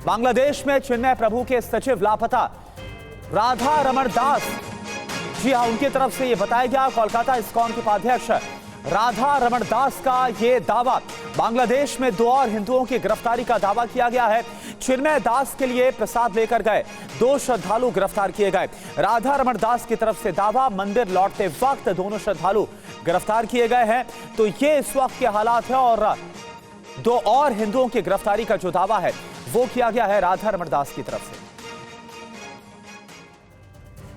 बांग्लादेश में चिन्मय प्रभु के सचिव लापता राधा रमण दास, जी हां, उनकी तरफ से यह बताया गया। कोलकाता इस्कॉन के उपाध्यक्ष राधा रमण दास का यह दावा। बांग्लादेश में 2 और हिंदुओं की गिरफ्तारी का दावा किया गया है। चिन्मय दास के लिए प्रसाद लेकर गए 2 श्रद्धालु गिरफ्तार किए गए। राधा रमण दास की तरफ से दावा, मंदिर लौटते वक्त दोनों श्रद्धालु गिरफ्तार किए गए हैं। तो ये इस वक्त के हालात है और 2 और हिंदुओं की गिरफ्तारी का जो दावा है वो किया गया है राधा रमण दास की तरफ से।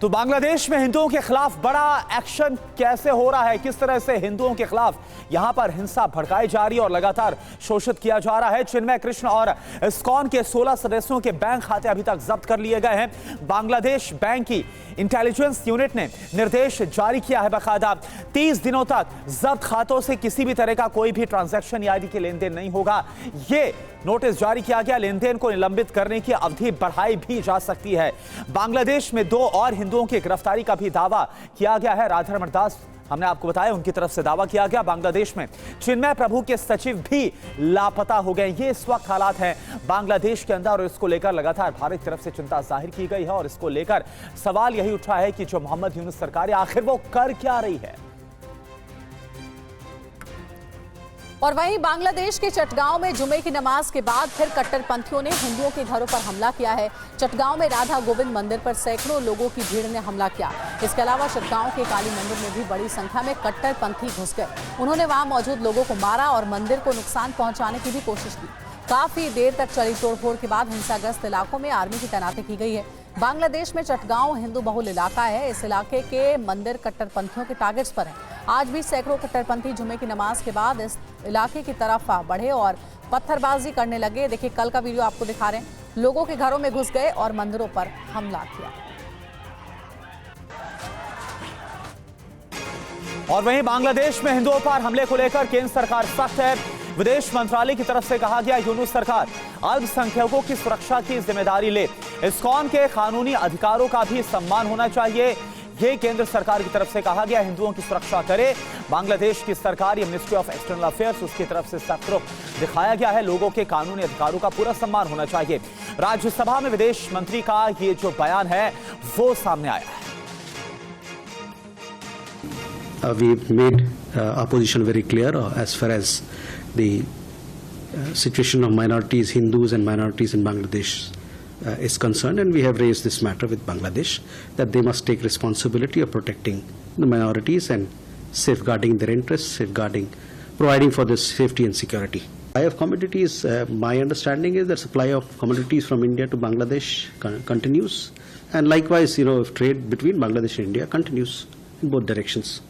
तो बांग्लादेश में हिंदुओं के खिलाफ बड़ा एक्शन कैसे हो रहा है, किस तरह से हिंदुओं के खिलाफ यहां पर हिंसा भड़काई जा रही है और लगातार शोषित किया जा रहा है। चिन्मय कृष्ण और इस्कॉन के 16 सदस्यों के बैंक खाते अभी तक जब्त कर लिए गए हैं। बांग्लादेश बैंक की इंटेलिजेंस यूनिट ने निर्देश जारी किया है बाकायदा 30 दिनों तक जब्त खातों से किसी भी तरह का कोई भी ट्रांजैक्शन या आदि के लेन देन नहीं होगा। ये नोटिस जारी किया गया। लेन देन को निलंबित करने की अवधि बढ़ाई भी जा सकती है। बांग्लादेश में 2 और हिंदुओं की गिरफ्तारी का भी दावा किया गया है। राधा रमण दास, हमने आपको बताया, उनकी तरफ से दावा किया गया। बांग्लादेश में चिन्मय प्रभु के सचिव भी लापता हो गए। ये इस वक्त हालात हैं बांग्लादेश के अंदर और इसको लेकर लगातार भारत की तरफ से चिंता जाहिर की गई है और इसको लेकर सवाल यही उठा है कि जो मोहम्मद यूनुस सरकार है आखिर वो कर क्या रही है। और वहीं बांग्लादेश के चटगांव में जुमे की नमाज के बाद फिर कट्टरपंथियों ने हिंदुओं के घरों पर हमला किया है। चटगांव में राधा गोविंद मंदिर पर सैकड़ों लोगों की भीड़ ने हमला किया। इसके अलावा चटगांव के काली मंदिर में भी बड़ी संख्या में कट्टरपंथी घुस गए। उन्होंने वहां मौजूद लोगों को मारा और मंदिर को नुकसान पहुंचाने की भी कोशिश की। काफी देर तक चली तोड़फोड़ के बाद हिंसाग्रस्त इलाकों में आर्मी की तैनाती की गई है। बांग्लादेश में चटगांव हिंदू बहुल इलाका है। इस इलाके के मंदिर कट्टरपंथियों के टारगेट्स पर हैं। आज भी सैकड़ों कट्टरपंथी जुमे की नमाज के बाद इस इलाके की तरफ बढ़े और पत्थरबाजी करने लगे। देखिए, कल का वीडियो आपको दिखा रहे हैं। लोगों के घरों में घुस गए और मंदिरों पर हमला किया। और वहीं बांग्लादेश में हिंदुओं पर हमले को लेकर केंद्र सरकार सख्त है। विदेश मंत्रालय की तरफ से कहा गया, यूनुस सरकार अल्पसंख्यकों की सुरक्षा की जिम्मेदारी ले। इस्कॉन के कानूनी अधिकारों का भी सम्मान होना चाहिए, ये केंद्र सरकार की तरफ से कहा गया। हिंदुओं की सुरक्षा करे बांग्लादेश की सरकार, ये मिनिस्ट्री ऑफ एक्सटर्नल अफेयर्स, उसकी तरफ से सख्त रुख दिखाया गया है। लोगों के कानूनी अधिकारों का पूरा सम्मान होना चाहिए। राज्यसभा में विदेश मंत्री का ये जो बयान है वो सामने आया है। We made our position very clear as far as the situation of minorities, Hindus and minorities in Bangladesh is concerned, and we have raised this matter with Bangladesh that they must take responsibility of protecting the minorities and safeguarding their interests, providing for their safety and security. Supply of commodities, my understanding is that supply of commodities from India to Bangladesh continues, and likewise, trade between Bangladesh and India continues in both directions.